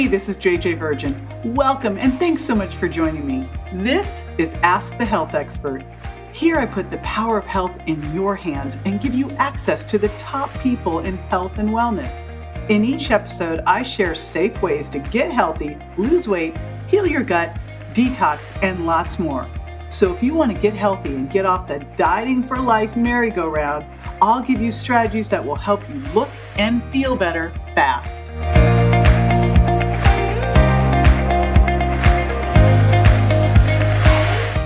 this is JJ Virgin. Welcome and thanks so much for joining me. This is Ask the Health Expert. Here I put the power of health in your hands and give you access to the top people in health and wellness. In each episode, I share safe ways to get healthy, lose weight, heal your gut, detox, and lots more. So if you want to get healthy and get off the dieting for life merry-go-round, I'll give you strategies that will help you look and feel better fast.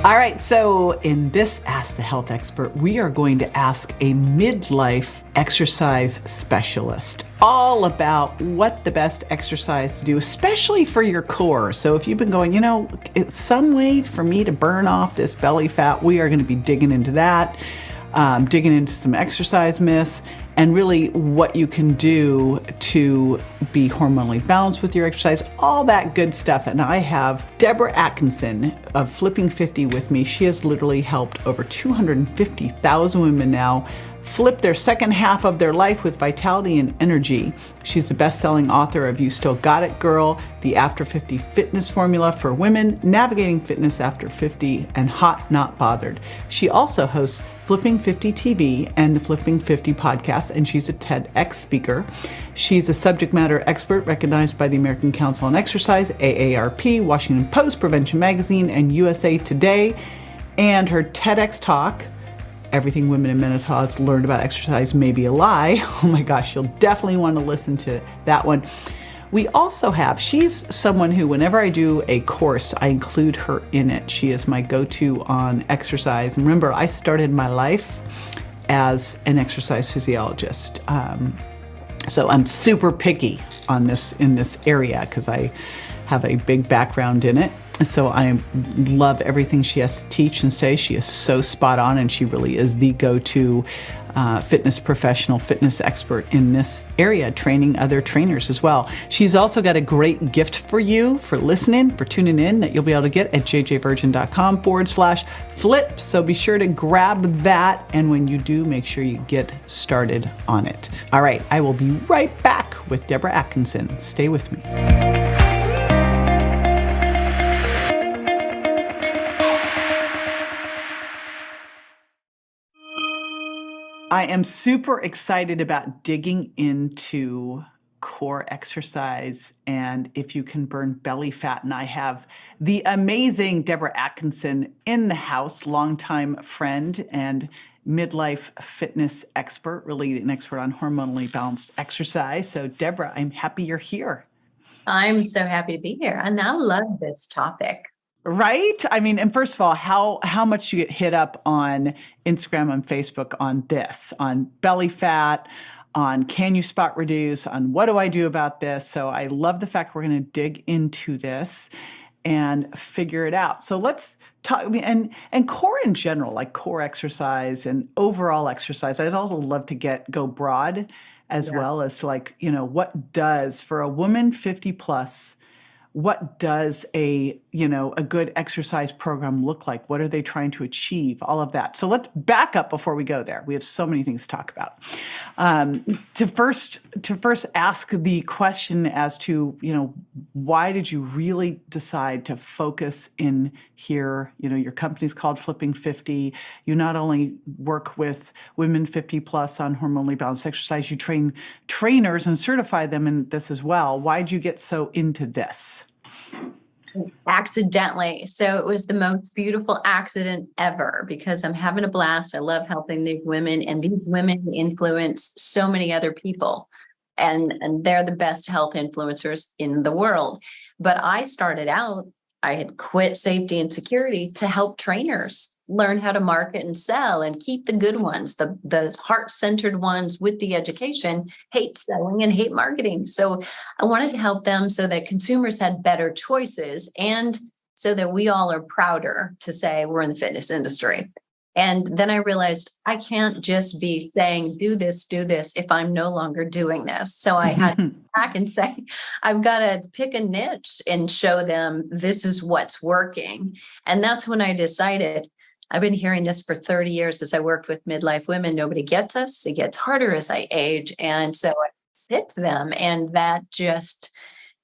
All right, so in this Ask the Health Expert, we are going to ask a midlife exercise specialist all about what the best exercise to do, especially for your core. So if you've been going, it's some way for me to burn off this belly fat, we are going to be digging into that, digging into some exercise myths, and really what you can do to be hormonally balanced with your exercise, all that good stuff. And I have Debra Atkinson of Flipping 50 with me. She has literally helped over 250,000 women now flip their second half of their life with vitality and energy. She's the best-selling author of You Still Got It, Girl, the After 50 Fitness Formula for Women, Navigating Fitness After 50, and Hot Not Bothered. She also hosts Flipping 50 TV and the Flipping 50 podcast, and she's a TEDx speaker. She's a subject matter expert recognized by the American Council on Exercise, AARP, Washington Post, Prevention Magazine, and USA Today. And her TEDx talk, Everything Women in Menopause Learned About Exercise May Be a Lie. Oh my gosh, you'll definitely want to listen to that one. We also have, she's someone who, whenever I do a course, I include her in it. She is my go-to on exercise. And remember, I started my life as an exercise physiologist. So I'm super picky on this in this area because I have a big background in it. So I love everything she has to teach and say. She is so spot on, and she really is the go-to fitness professional, fitness expert in this area, training other trainers as well. She's also got a great gift for you for listening, for tuning in, that you'll be able to get at jjvirgin.com/flip. So be sure to grab that. And when you do, make sure you get started on it. All right, I will be right back with Debra Atkinson. Stay with me. I am super excited about digging into core exercise and if you can burn belly fat. And I have the amazing Debra Atkinson in the house, longtime friend and midlife fitness expert, really an expert on hormonally balanced exercise. So Debra, I'm happy you're here. I'm so happy to be here. And I love this topic. Right? I mean, and first of all, how much you get hit up on Instagram and Facebook on this, on belly fat, on can you spot reduce, on what do I do about this? So I love the fact we're going to dig into this and figure it out. So let's talk, and core in general, like core exercise and overall exercise. I'd also love to go broad as well as what does, for a woman 50 plus, what does a good exercise program look like? What are they trying to achieve? All of that. So let's back up before we go there. We have so many things to talk about. To first ask the question as to, why did you really decide to focus in here? Your company's called Flipping 50. You not only work with women 50 plus on hormonally balanced exercise, you train trainers and certify them in this as well. Why'd you get so into this? Accidentally. So it was the most beautiful accident ever because I'm having a blast. I love helping these women, and these women influence so many other people. And they're the best health influencers in the world. But I started out, I had quit safety and security to help trainers learn how to market and sell and keep the good ones, the heart-centered ones with the education, hate selling and hate marketing. So I wanted to help them so that consumers had better choices and so that we all are prouder to say we're in the fitness industry. And then I realized I can't just be saying, do this, if I'm no longer doing this. So I had to back and say, I've got to pick a niche and show them this is what's working. And that's when I decided, I've been hearing this for 30 years as I worked with midlife women. Nobody gets us. It gets harder as I age. And so I picked them. And that just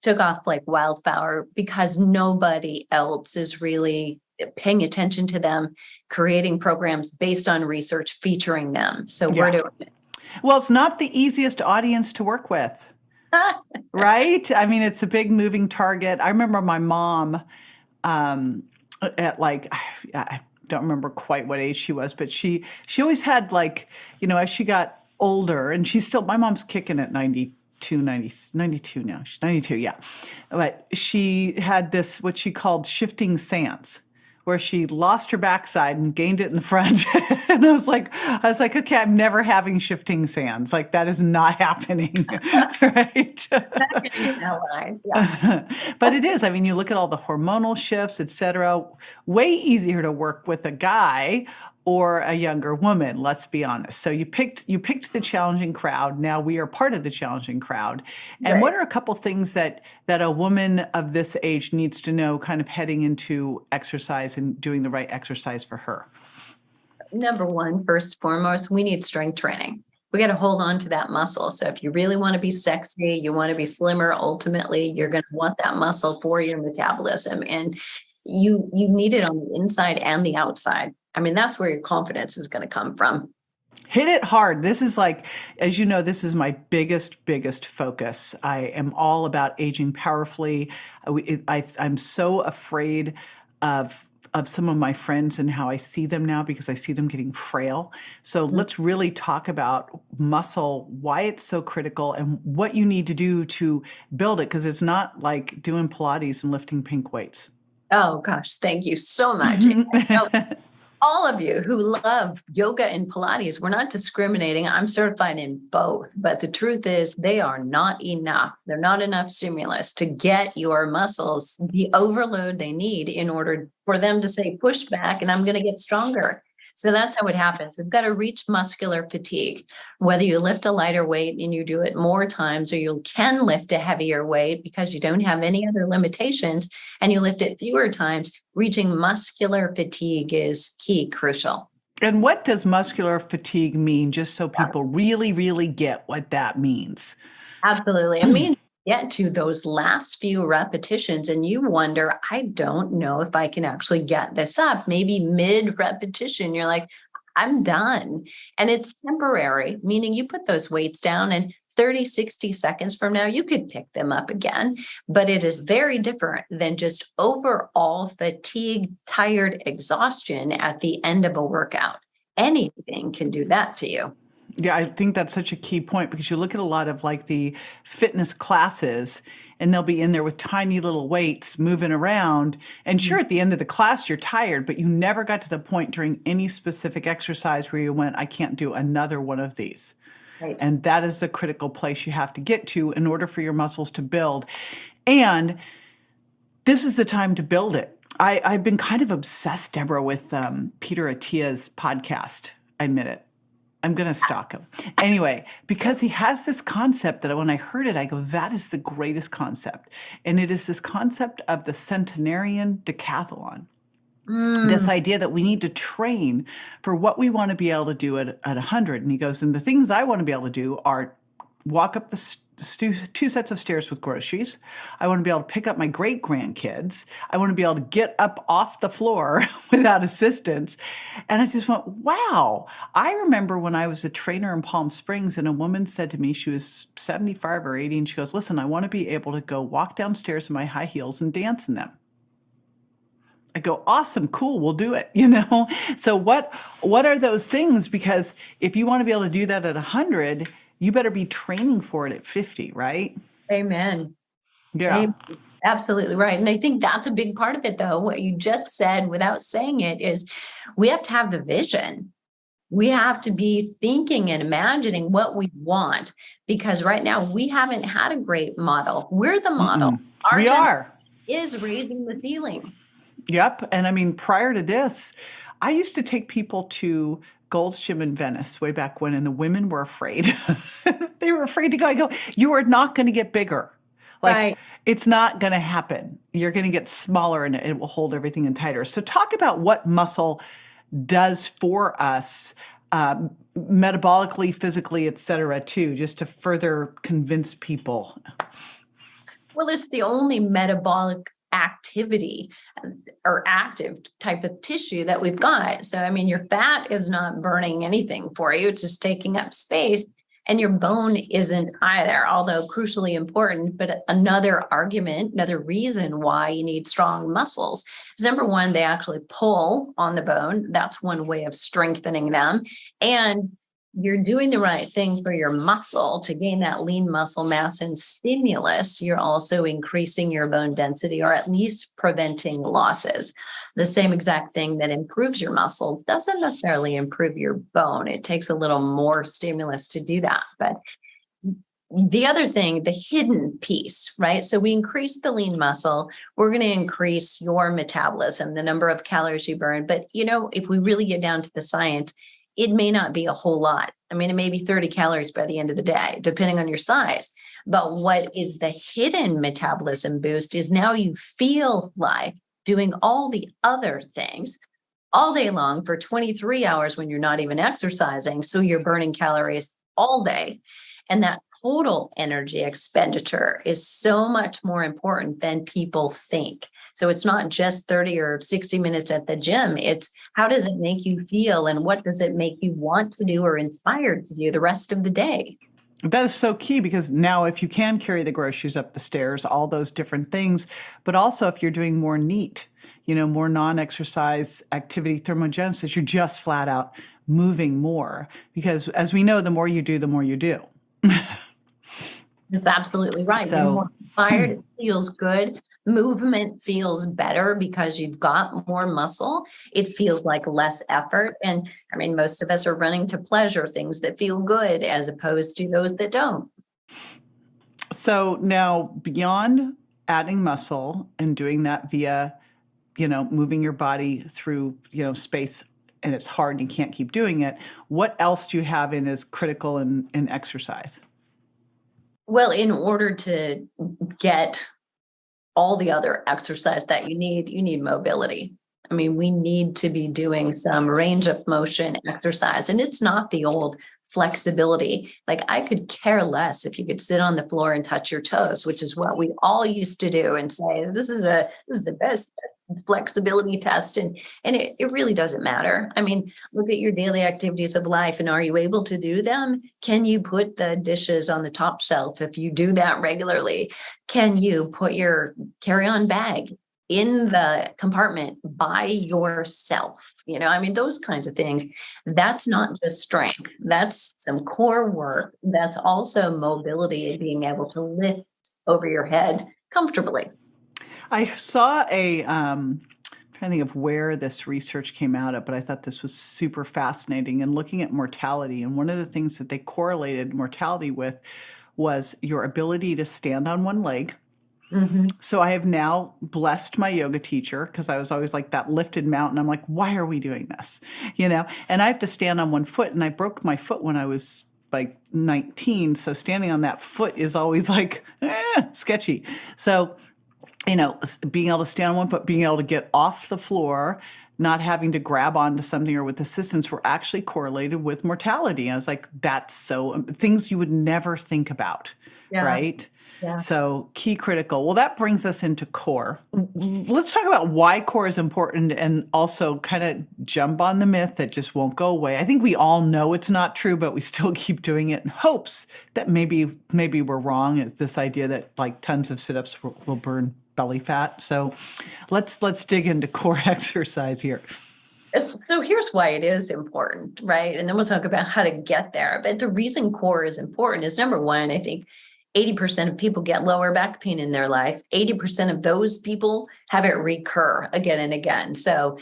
took off like wildfire because nobody else is really paying attention to them, creating programs based on research featuring them. So we're doing it. Well, it's not the easiest audience to work with, right? I mean, it's a big moving target. I remember my mom at like, I don't remember quite what age she was, but she always had like, as she got older, and my mom's kicking at 92 now. She's 92, yeah. But she had this, what she called shifting sands, where she lost her backside and gained it in the front. And I was like, okay, I'm never having shifting sands. Like, that is not happening, right? Yeah. But it is. I mean, you look at all the hormonal shifts, et cetera, way easier to work with a guy or a younger woman, let's be honest. So you picked the challenging crowd. Now we are part of the challenging crowd. And Right. what are a couple things that a woman of this age needs to know kind of heading into exercise and doing the right exercise for her? Number one, first and foremost, we need strength training. We got to hold on to that muscle. So if you really want to be sexy, you want to be slimmer, ultimately, you're going to want that muscle for your metabolism. And you need it on the inside and the outside. I mean, that's where your confidence is going to come from. Hit it hard. This is like, as you know, this is my biggest focus. I am all about aging powerfully. I'm so afraid of some of my friends and how I see them now, because I see them getting frail. So let's really talk about muscle, why it's so critical, and what you need to do to build it, because it's not like doing Pilates and lifting pink weights. Oh, gosh, thank you so much. All of you who love yoga and Pilates, we're not discriminating. I'm certified in both, but the truth is they are not enough. They're not enough stimulus to get your muscles the overload they need in order for them to say, push back and I'm going to get stronger. So that's how it happens. We've got to reach muscular fatigue, whether you lift a lighter weight and you do it more times, or you can lift a heavier weight because you don't have any other limitations and you lift it fewer times. Reaching muscular fatigue is key, crucial. And what does muscular fatigue mean, just so people really, really get what that means? Absolutely. I mean, get to those last few repetitions and you wonder, I don't know if I can actually get this up. Maybe mid repetition, you're like, I'm done. And it's temporary, meaning you put those weights down and 30, 60 seconds from now, you could pick them up again. But it is very different than just overall fatigue, tired exhaustion at the end of a workout. Anything can do that to you. Yeah, I think that's such a key point, because you look at a lot of like the fitness classes and they'll be in there with tiny little weights moving around. And sure, at the end of the class, you're tired, but you never got to the point during any specific exercise where you went, I can't do another one of these. Right. And that is the critical place you have to get to in order for your muscles to build. And this is the time to build it. I've been kind of obsessed, Debra, with Peter Attia's podcast. I admit it. I'm going to stalk him. Anyway, because he has this concept that when I heard it, I go, that is the greatest concept. And it is this concept of the centenarian decathlon. This idea that we need to train for what we want to be able to do at 100. And he goes, and the things I want to be able to do are walk up the two sets of stairs with groceries. I want to be able to pick up my great grandkids. I want to be able to get up off the floor without assistance. And I just went, wow. I remember when I was a trainer in Palm Springs and a woman said to me, she was 75 or 80, and she goes, listen, I want to be able to go walk downstairs in my high heels and dance in them. I go, awesome, cool, we'll do it, So what are those things? Because if you want to be able to do that at 100, you better be training for it at 50, right? Amen. Yeah. Amen. Absolutely right. And I think that's a big part of it, though. What you just said without saying it is we have to have the vision. We have to be thinking and imagining what we want, because right now we haven't had a great model. We're the model. We are. Is raising the ceiling. Yep. And I mean, prior to this, I used to take people to Gold's Gym in Venice way back when, and the women were afraid. They were afraid to go. I go, you are not going to get bigger. Like, right. It's not going to happen. You're going to get smaller and it will hold everything in tighter. So talk about what muscle does for us, metabolically, physically, et cetera, too, just to further convince people. Well, it's the only metabolic activity or active type of tissue that we've got. So, I mean, your fat is not burning anything for you, it's just taking up space. And your bone isn't either, although crucially important. But another argument, another reason why you need strong muscles is number one, they actually pull on the bone. That's one way of strengthening them. And you're doing the right thing for your muscle to gain that lean muscle mass and stimulus. You're also increasing your bone density, or at least preventing losses. The same exact thing that improves your muscle doesn't necessarily improve your bone. It takes a little more stimulus to do that. But the other thing, the hidden piece, right? So we increase the lean muscle, we're going to increase your metabolism, the number of calories you burn. But, if we really get down to the science, it may not be a whole lot. I mean, it may be 30 calories by the end of the day, depending on your size. But what is the hidden metabolism boost is now you feel like doing all the other things all day long for 23 hours when you're not even exercising. So you're burning calories all day. And that total energy expenditure is so much more important than people think. So it's not just 30 or 60 minutes at the gym. It's how does it make you feel, and what does it make you want to do or inspired to do the rest of the day? That is so key, because now if you can carry the groceries up the stairs, all those different things, but also if you're doing more NEAT, more non-exercise activity thermogenesis, you're just flat out moving more, because as we know, the more you do, the more you do. That's absolutely right. So, you're more inspired. It feels good. Movement feels better because you've got more muscle. It feels like less effort. And I mean, most of us are running to pleasure, things that feel good, as opposed to those that don't. So now, beyond adding muscle and doing that via, moving your body through, space, and it's hard and you can't keep doing it, what else do you have in as critical in exercise? Well, in order to get all the other exercise that you need mobility. I mean, we need to be doing some range of motion exercise, and it's not the old flexibility. Like, I could care less if you could sit on the floor and touch your toes, which is what we all used to do, and say, this is the best flexibility test. And it really doesn't matter. I mean, look at your daily activities of life, and are you able to do them? Can you put the dishes on the top shelf if you do that regularly? Can you put your carry-on bag in the compartment by yourself? I mean, those kinds of things. That's not just strength. That's some core work. That's also mobility and being able to lift over your head comfortably. I saw I'm trying to think of where this research came out of, but I thought this was super fascinating, and looking at mortality. And one of the things that they correlated mortality with was your ability to stand on one leg. Mm-hmm. So I have now blessed my yoga teacher, because I was always like that lifted mountain. I'm like, why are we doing this? And I have to stand on one foot, and I broke my foot when I was like 19. So standing on that foot is always like, sketchy. So being able to stand on one foot, being able to get off the floor, not having to grab onto something or with assistance, were actually correlated with mortality. And I was like, that's so things you would never think about, right? Yeah. So key critical. Well, that brings us into core. Let's talk about why core is important, and also kind of jump on the myth that just won't go away. I think we all know it's not true, but we still keep doing it in hopes that maybe we're wrong. It's this idea that like tons of sit-ups will burn belly fat. So let's dig into core exercise here. So here's why it is important, right? And then we'll talk about how to get there. But the reason core is important is, number one, I think 80% of people get lower back pain in their life. 80% of those people have it recur again and again. So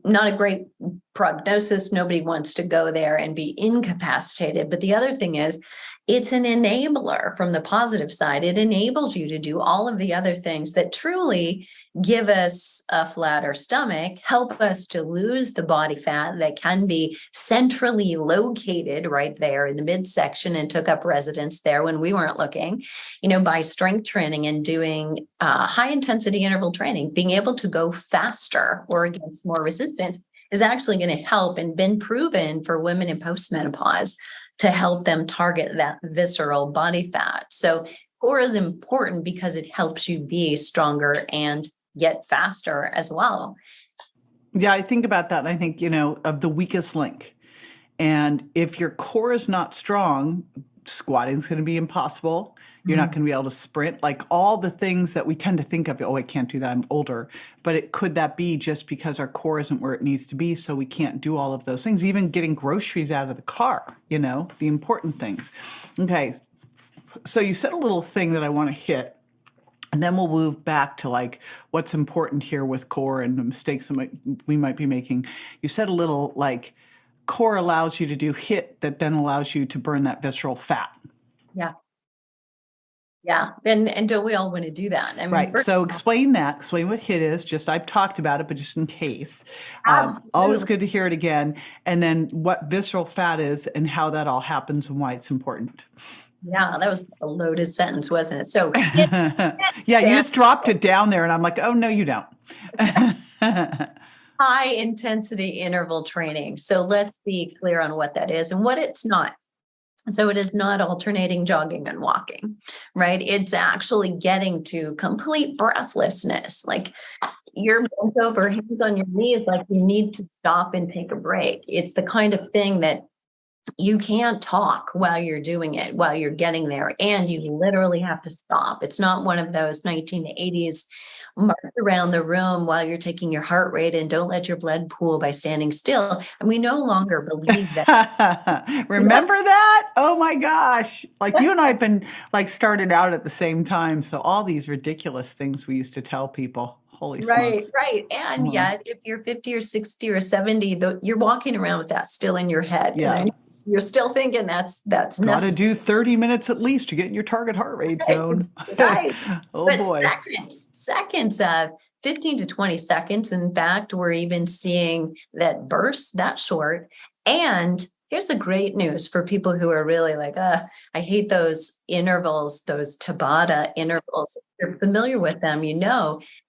not a great prognosis. Nobody wants to go there and be incapacitated. But the other thing is, it's an enabler from the positive side. It enables you to do all of the other things that truly give us a flatter stomach, help us to lose the body fat that can be centrally located right there in the midsection and took up residence there when we weren't looking, by strength training and doing high intensity interval training. Being able to go faster or against more resistance is actually going to help, and been proven for women in postmenopause to help them target that visceral body fat. So core is important because it helps you be stronger and get faster as well. Yeah, I think about that. And I think, of the weakest link. And if your core is not strong, squatting is going to be impossible. You're not going to be able to sprint, like all the things that we tend to think of. Oh, I can't do that. I'm older. But could that be just because our core isn't where it needs to be? So we can't do all of those things, even getting groceries out of the car, the important things. Okay. So you said a little thing that I want to hit. And then we'll move back to like what's important here with core and the mistakes that we might be making. You said a little like core allows you to do HIIT that then allows you to burn that visceral fat. Yeah. Yeah. And don't we all want to do that? I mean, Right. So explain that. Explain what HIIT is. Just I've talked about it, but just in case. Absolutely. Always good to hear it again. And then what visceral fat is and how that all happens and why it's important. Yeah, that was a loaded sentence, wasn't it? So yeah, you just dropped it down there and I'm like, oh, no, you don't. High intensity interval training. So let's be clear on what that is and what it's not. So it is not alternating jogging and walking, right? It's actually getting to complete breathlessness. Like you're bent over, hands on your knees, like you need to stop and take a break. It's the kind of thing that you can't talk while you're doing it, while you're getting there, and you literally have to stop. It's not one of those 1980s march around the room while you're taking your heart rate and don't let your blood pool by standing still. And we no longer believe that. Remember that? Oh my gosh. Like you and I have been like started out at the same time. So all these ridiculous things we used to tell people. Holy smokes. Right. And yet, if you're 50 or 60 or 70, you're walking around with that still in your head. Yeah. And you're still thinking that's got to do 30 minutes at least to get in your target heart rate zone. Right. Oh but boy. Seconds of 15 to 20 seconds. In fact, we're even seeing that burst that short. And here's the great news for people who are really like, I hate those intervals, those Tabata intervals. If you're familiar with them,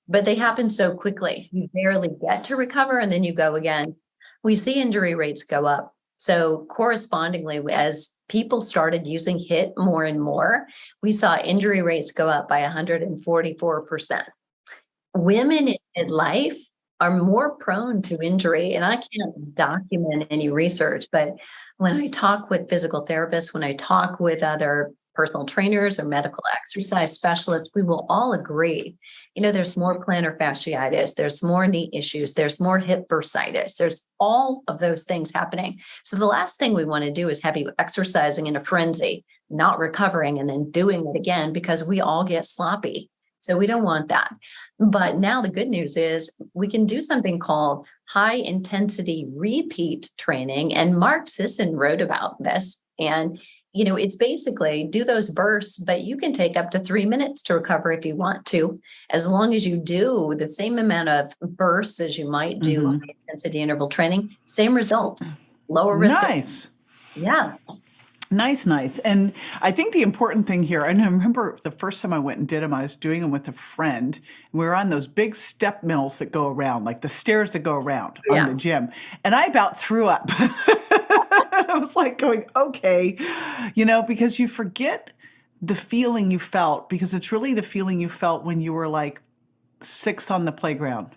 but they happen so quickly. You barely get to recover and then you go again. We see injury rates go up. So correspondingly, as people started using HIIT more and more, we saw injury rates go up by 144%. Women in midlife are more prone to injury, and I can't document any research, but when I talk with physical therapists, when I talk with other personal trainers or medical exercise specialists, we will all agree, there's more plantar fasciitis, there's more knee issues, there's more hip bursitis, there's all of those things happening. So the last thing we want to do is have you exercising in a frenzy, not recovering, and then doing it again because we all get sloppy. So we don't want that. But now the good news is we can do something called high intensity repeat training. And Mark Sisson wrote about this. And, it's basically do those bursts, but you can take up to 3 minutes to recover if you want to, as long as you do the same amount of bursts as you might do high intensity interval training, same results, lower risk. Nice. Yeah. Nice. And I think the important thing here, and I remember the first time I went and did them, I was doing them with a friend. And we were on those big step mills that go around, like the stairs that go around on the gym. And I about threw up. I was like going, okay, because you forget the feeling you felt, because it's really the feeling you felt when you were like 6 on the playground.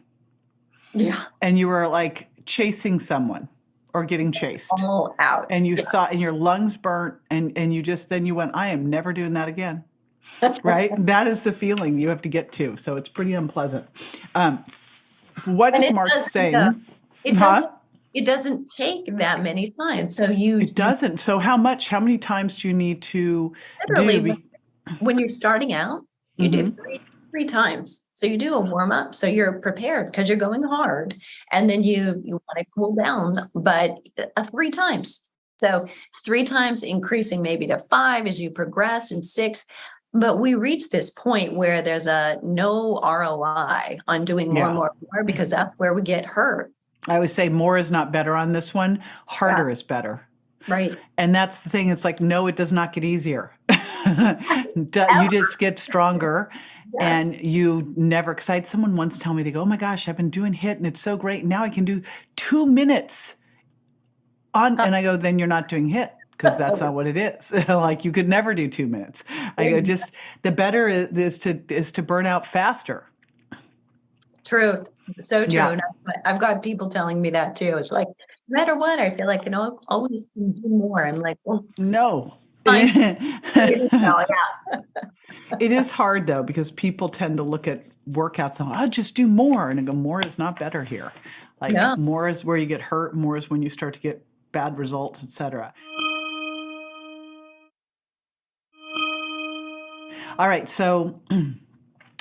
Yeah. And you were like chasing someone. Or getting chased. All out. And you thought, and your lungs burnt, and you just, then you went, I am never doing that again. Right? That is the feeling you have to get to. So it's pretty unpleasant. What is Mark saying? It doesn't take that many times. So it doesn't. So how many times do you need to do? When you're starting out, you do three times. So you do a warm up. So you're prepared because you're going hard, and then you want to cool down, but 3 times. So 3 times, increasing maybe to 5 as you progress, and 6. But we reach this point where there's a no ROI on doing more, because that's where we get hurt. I always say more is not better on this one. Harder is better. Right. And that's the thing. It's like, no, it does not get easier. You just get stronger. Yes. And you never, because I had someone once tell me, they go, oh my gosh, I've been doing HIIT and it's so great. Now I can do 2 minutes on, and I go, then you're not doing HIIT, because that's not what it is. Like you could never do 2 minutes. I go, just the better is to burn out faster. Truth. So true. Yeah. And I've got people telling me that too. It's like, no matter what, I feel like, always can do more. I'm like, well, No. fine. It Yeah. is hard though, because people tend to look at workouts and just do more. And I go, more is not better here. Like Yeah. more is where you get hurt, more is when you start to get bad results, etc. All right, so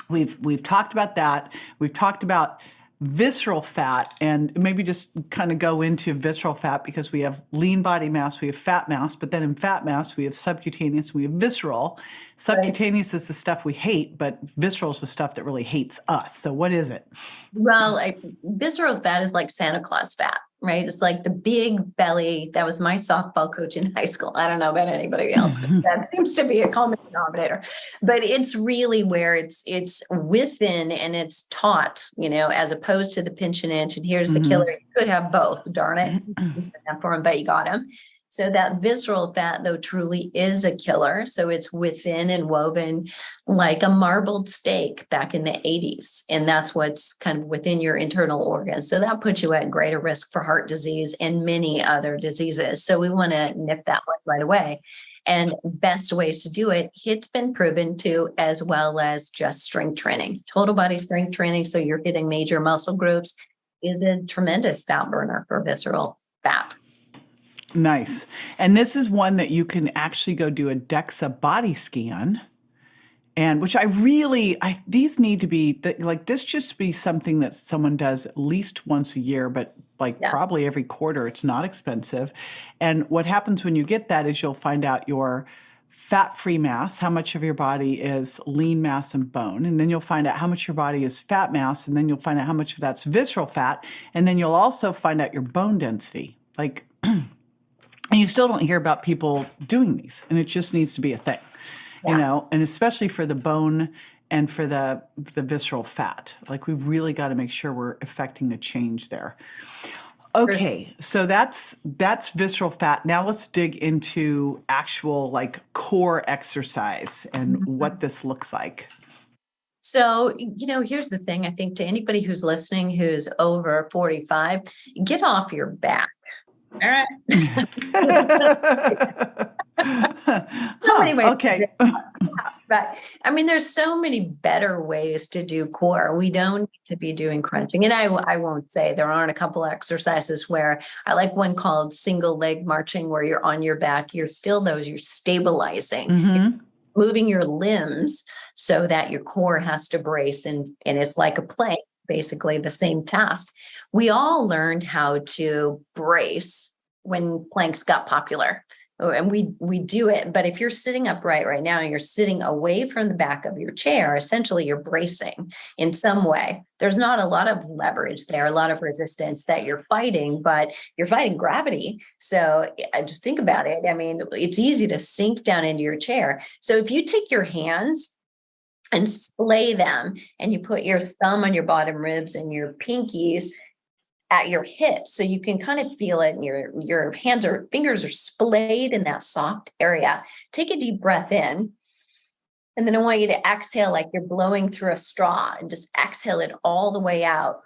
we've talked about that. We've talked about visceral fat, and maybe just kind of go into visceral fat, because we have lean body mass, we have fat mass, but then in fat mass we have subcutaneous, we have visceral. Subcutaneous is the stuff we hate, but visceral is the stuff that really hates us. So what is it? Well, visceral fat is like Santa Claus fat, right? It's like the big belly. That was my softball coach in high school. I don't know about anybody else, but that seems to be a common denominator. But it's really where it's within, and it's taught, as opposed to the pinch and inch. And here's the killer. You could have both. Darn it. You said that for him, but you got him. So that visceral fat, though, truly is a killer. So it's within and woven like a marbled steak back in the 80s. And that's what's kind of within your internal organs. So that puts you at greater risk for heart disease and many other diseases. So we want to nip that one right away. And best ways to do it, it's been proven to, as well as just strength training, total body strength training. So you're hitting major muscle groups is a tremendous fat burner for visceral fat. Nice. And this is one that you can actually go do a DEXA body scan. And which these need to be, this just be something that someone does at least once a year, but probably every quarter. It's not expensive. And what happens when you get that is you'll find out your fat-free mass, how much of your body is lean mass and bone. And then you'll find out how much your body is fat mass. And then you'll find out how much of that's visceral fat. And then you'll also find out your bone density. And you still don't hear about people doing these. And it just needs to be a thing. And especially for the bone and for the visceral fat. We've really got to make sure we're affecting a change there. Okay, so that's visceral fat. Now let's dig into actual core exercise and what this looks like. So, here's the thing. I think to anybody who's listening who's over 45, get off your back. All right. Anyway, okay. But there's so many better ways to do core. We don't need to be doing crunching. And I won't say there aren't a couple exercises where I like one called single leg marching, where you're on your back. You're stabilizing, you're moving your limbs so that your core has to brace. And it's like a plank, basically the same task. We all learned how to brace when planks got popular. And we do it. But if you're sitting upright right now and you're sitting away from the back of your chair, essentially you're bracing in some way. There's not a lot of leverage there, a lot of resistance that you're fighting, but you're fighting gravity. So just think about it. It's easy to sink down into your chair. So if you take your hands and splay them, and you put your thumb on your bottom ribs and your pinkies at your hips, so you can kind of feel it, and your fingers are splayed in that soft area. Take a deep breath in, and then I want you to exhale like you're blowing through a straw, and just exhale it all the way out.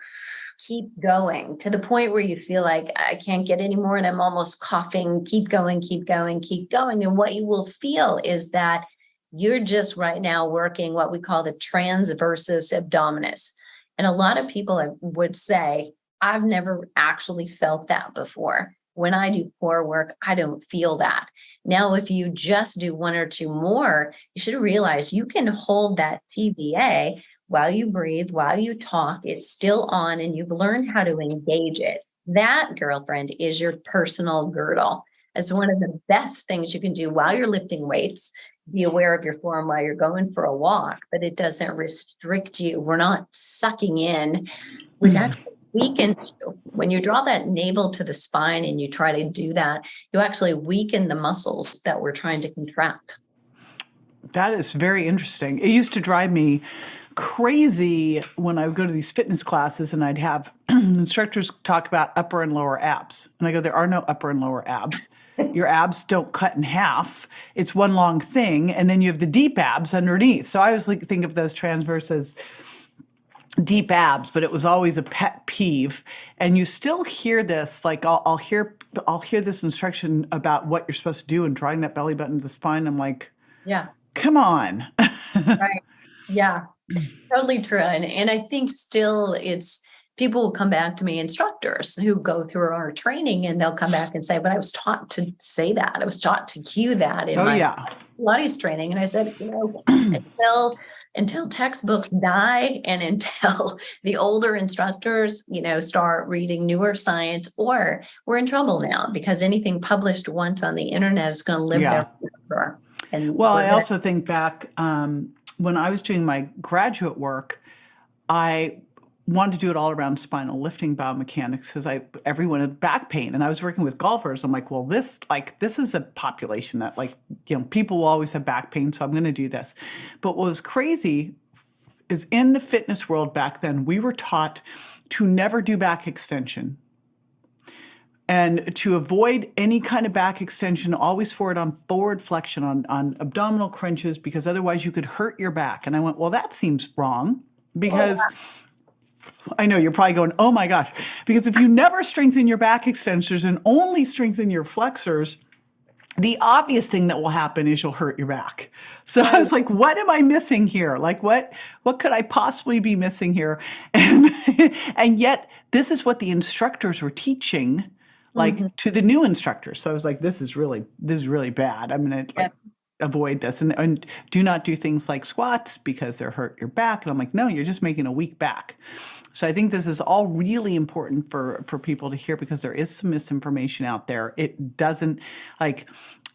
Keep going to the point where you feel like I can't get any more and I'm almost coughing. Keep going, keep going, keep going. And what you will feel is that you're just right now working what we call the transversus abdominis. And a lot of people would say, I've never actually felt that before. When I do core work, I don't feel that. Now, if you just do one or two more, you should realize you can hold that TBA while you breathe, while you talk. It's still on, and you've learned how to engage it. That, girlfriend, is your personal girdle. It's one of the best things you can do while you're lifting weights. Be aware of your form while you're going for a walk, but it doesn't restrict you. We're not sucking in. We've actually weakens you. When you draw that navel to the spine and you try to do that, you actually weaken the muscles that we're trying to contract. That is very interesting. It used to drive me crazy when I would go to these fitness classes and I'd have instructors talk about upper and lower abs. And I go, there are no upper and lower abs. your abs don't cut in half. It's one long thing. And then you have the deep abs underneath. So I always think of those transverse as deep abs, but it was always a pet peeve. And you still hear this, like I'll hear this instruction about what you're supposed to do and drawing that belly button to the spine. I'm like, Yeah. come on. Right. Yeah. Totally true. And I think still it's people will come back to me, instructors who go through our training, and they'll come back and say, but I was taught to say that. I was taught to cue that in my Pilates training. And I said, until textbooks die and until the older instructors, start reading newer science, or we're in trouble now because anything published once on the internet is going to live there forever. And I also think back when I was doing my graduate work, I wanted to do it all around spinal lifting biomechanics because everyone had back pain, and I was working with golfers. I'm like, well, this is a population that people will always have back pain, so I'm going to do this. But what was crazy is in the fitness world back then, we were taught to never do back extension. And to avoid any kind of back extension, always forward flexion on abdominal crunches, because otherwise you could hurt your back. And I went, well, that seems wrong, because I know you're probably going, oh my gosh, because if you never strengthen your back extensors and only strengthen your flexors, the obvious thing that will happen is you'll hurt your back. So I was like, what am I missing here? Like, what could I possibly be missing here? And yet this is what the instructors were teaching, to the new instructors. So I was like, this is really bad. I'm going to avoid this. And do not do things like squats because they'll hurt your back. And I'm like, no, you're just making a weak back. So I think this is all really important for people to hear, because there is some misinformation out there. It doesn't,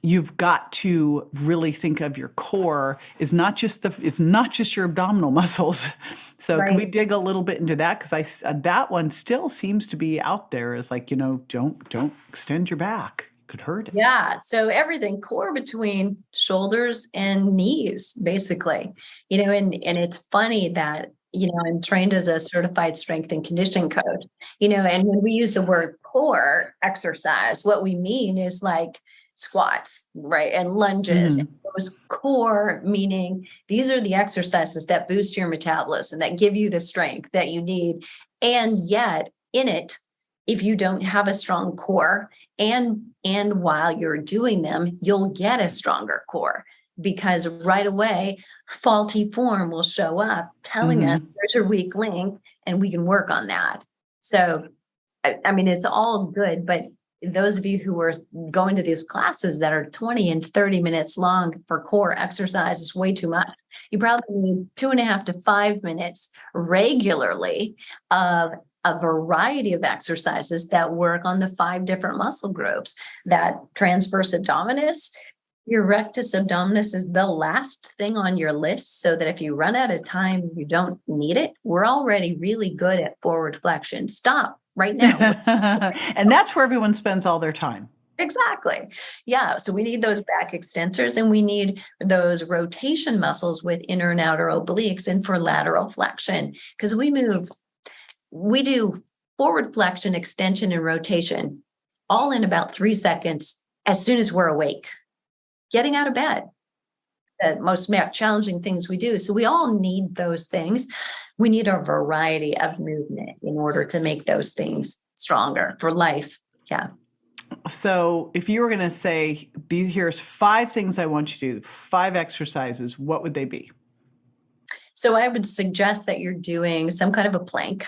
you've got to really think of your core is not just it's not just your abdominal muscles. So can we dig a little bit into that? Because that one still seems to be out there as don't extend your back. Could hurt it. Yeah. So everything core between shoulders and knees, basically, and it's funny that, I'm trained as a certified strength and conditioning coach, and when we use the word core exercise, what we mean is like squats, right? And lunges. And those core meaning these are the exercises that boost your metabolism, that give you the strength that you need. And yet in it, if you don't have a strong core, and while you're doing them, you'll get a stronger core, because right away, faulty form will show up telling us there's your weak link and we can work on that. So, I mean, it's all good, but those of you who are going to these classes that are 20 and 30 minutes long for core exercise is way too much. You probably need 2.5 to 5 minutes regularly of a variety of exercises that work on the 5 different muscle groups. That transverse abdominis, your rectus abdominis is the last thing on your list, so that if you run out of time, you don't need it. We're already really good at forward flexion. Stop right now. And that's where everyone spends all their time. Exactly. Yeah. So we need those back extensors, and we need those rotation muscles with inner and outer obliques, and for lateral flexion, because we do forward flexion, extension, and rotation all in about 3 seconds as soon as we're awake, getting out of bed. The most challenging things we do. So we all need those things. We need a variety of movement in order to make those things stronger for life. Yeah. So if you were going to say, here's 5 things I want you to do, 5 exercises, what would they be? So I would suggest that you're doing some kind of a plank,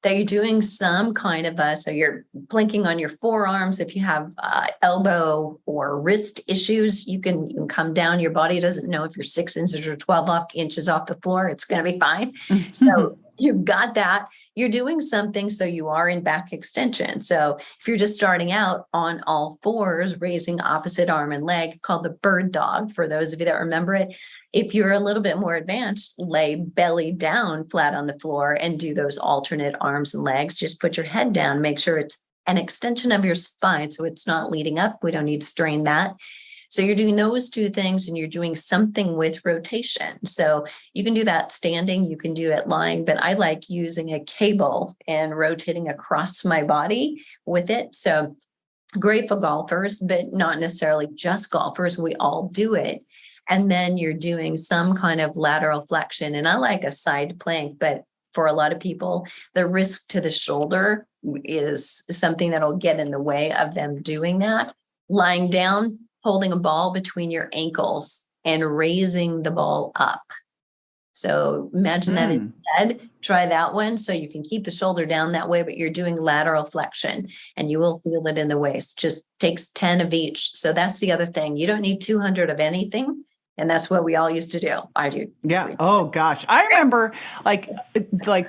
that you're doing some kind of so you're planking on your forearms. If you have elbow or wrist issues, you can come down. Your body doesn't know if you're 6 inches or 12 inches off the floor. It's going to be fine. So you've got that. You're doing something, so you are in back extension. So if you're just starting out on all fours, raising opposite arm and leg, called the bird dog, for those of you that remember it. If you're a little bit more advanced, lay belly down flat on the floor and do those alternate arms and legs. Just put your head down, make sure it's an extension of your spine, so it's not leading up. We don't need to strain that. So you're doing those 2 things, and you're doing something with rotation. So you can do that standing, you can do it lying, but I like using a cable and rotating across my body with it. So Great for golfers, but not necessarily just golfers. We all do it. And then you're doing some kind of lateral flexion. And I like a side plank, but for a lot of people, the risk to the shoulder is something that'll get in the way of them doing that. Lying down, holding a ball between your ankles and raising the ball up. So imagine that in bed, try that one. So you can keep the shoulder down that way, but you're doing lateral flexion and you will feel it in the waist. Just takes 10 of each. So that's the other thing. You don't need 200 of anything. And that's what we all used to do. I do. Yeah. Oh gosh. I remember like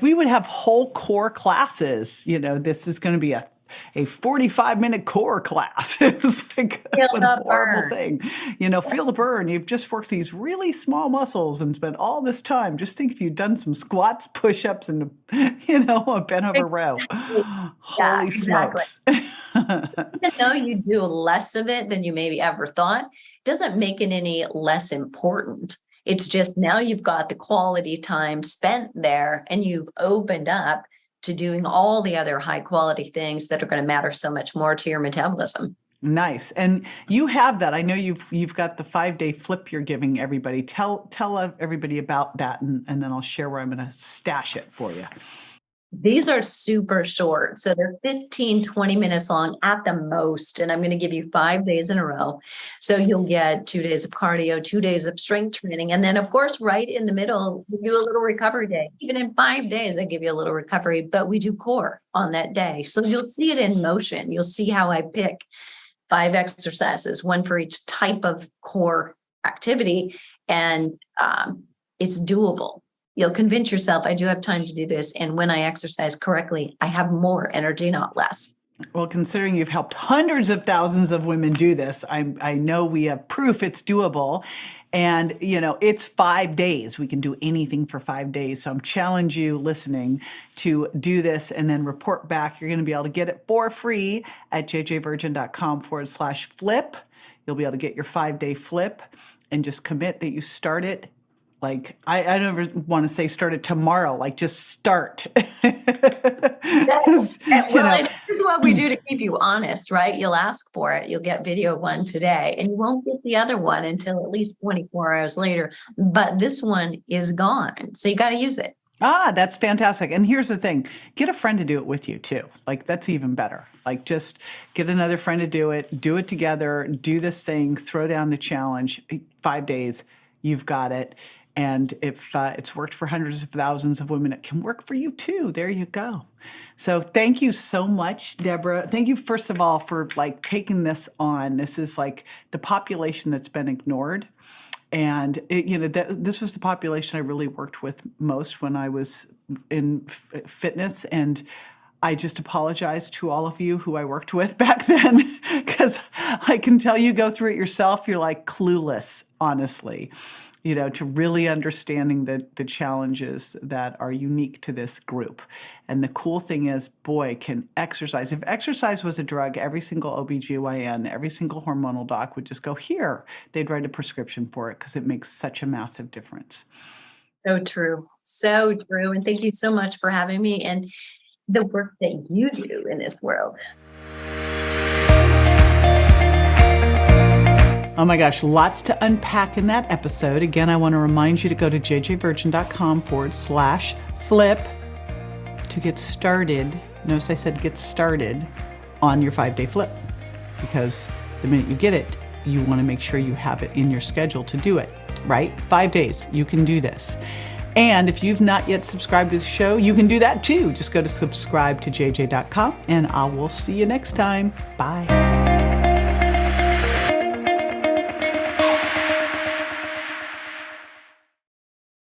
we would have whole core classes, this is going to be a 45-minute core class. It was like what a horrible thing. Feel the burn. You've just worked these really small muscles and spent all this time. Just think if you'd done some squats, push-ups, and a bent over row. Holy smokes. Even though you do less of it than you maybe ever thought, doesn't make it any less important. It's just now you've got the quality time spent there and you've opened up to doing all the other high quality things that are going to matter so much more to your metabolism. Nice. And you have that. I know you've got the 5-day flip you're giving everybody. Tell everybody about that and then I'll share where I'm going to stash it for you. These are super short. So they're 15, 20 minutes long at the most. And I'm going to give you 5 days in a row. So you'll get 2 days of cardio, 2 days of strength training. And then of course, right in the middle, we do a little recovery day. Even in 5 days, I give you a little recovery, but we do core on that day. So you'll see it in motion. You'll see how I pick 5 exercises, one for each type of core activity. And it's doable. You'll convince yourself, I do have time to do this. And when I exercise correctly, I have more energy, not less. Well, considering you've helped hundreds of thousands of women do this, I know we have proof it's doable. And, it's 5 days. We can do anything for 5 days. So I'm challenging you listening to do this and then report back. You're going to be able to get it for free at jjvirgin.com/flip. You'll be able to get your 5-day flip and just commit that you start it. Like, I never want to say start it tomorrow, like just start. Here's what we do to keep you honest, right? You'll ask for it. You'll get video one today and you won't get the other one until at least 24 hours later. But this one is gone. So you got to use it. That's fantastic. And here's the thing. Get a friend to do it with you too. Like that's even better. Like just get another friend to do it together, do this thing, throw down the challenge, 5 days, you've got it. And if it's worked for hundreds of thousands of women, it can work for you too. There you go. So thank you so much, Debra. Thank you, first of all, for taking this on. This is the population that's been ignored. And this was the population I really worked with most when I was in fitness. And I just apologize to all of you who I worked with back then, because I can tell you go through it yourself. You're clueless, honestly. To really understanding the challenges that are unique to this group. And the cool thing is, boy, can exercise. If exercise was a drug, every single OBGYN, every single hormonal doc would just go, here. They'd write a prescription for it because it makes such a massive difference. So true. So true. And thank you so much for having me and the work that you do in this world. Oh my gosh, lots to unpack in that episode. Again, I want to remind you to go to jjvirgin.com/flip to get started. Notice I said get started on your 5-day flip, because the minute you get it, you want to make sure you have it in your schedule to do it, right? 5 days, you can do this. And if you've not yet subscribed to the show, you can do that too. Just go to subscribe to jj.com and I will see you next time. Bye.